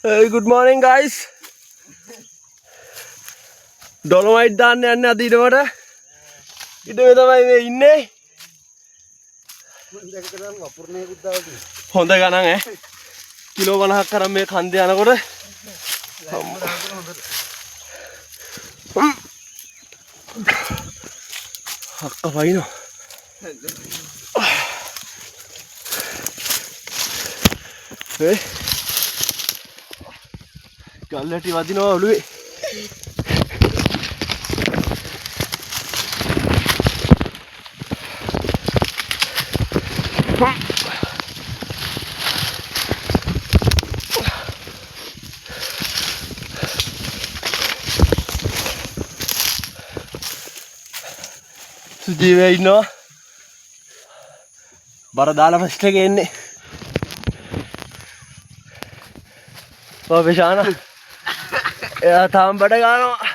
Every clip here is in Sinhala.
Hey, good morning, guys. Dolomite දාන්න යන්නේ අද ඊටමට. ඊටමේ තමයි මේ ඉන්නේ. හොඳ ගණන් ඈ. කිලෝ 50ක් අරන් මේ කන්දේ යනකොට අක්ක වයින්නවා. ඒ ගල්ලටි වදිනවා ඔළුවේ. සුජීවය ඉන්නවා. බර දාලා ෆස්ට් එකේ එන්නේ. Bishana. එයා තාම බඩ ගන්නවා.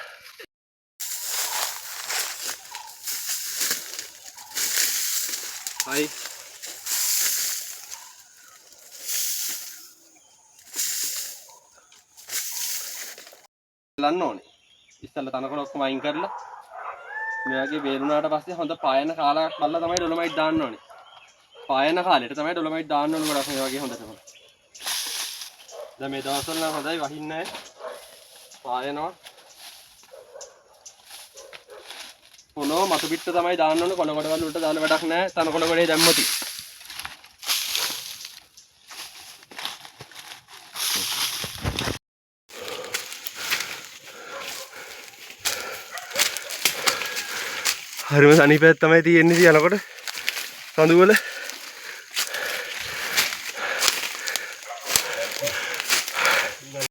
හයි. ලන්න ඕනේ. ඉස්සෙල්ලා තනකොළ ඔක්කොම අයින් කරලා මෙයාගේ බේරුණාට පස්සේ හොඳ පායන කාලයක් බලලා තමයි ඩොලොමයිට් දාන්න ඕනේ. පායන කාලෙට තමයි ඩොලොමයිට් දාන්න ඕනේ ගොඩක් මේ වගේ හොඳටම. දැන් මේ දවස්වල නම් හොඳයි වහින්නේ නැහැ. පායනවා. පොනෝ මතු පිට තමයි දාන්න ඕනේ කොළ කොටවල උඩට දාලා වැඩක් නැහැ. තනකොළ ගොඩේ දැම්මොති. හරිම සනීපයක් තමයි තියෙන්නේ යනකොට කඳු වල.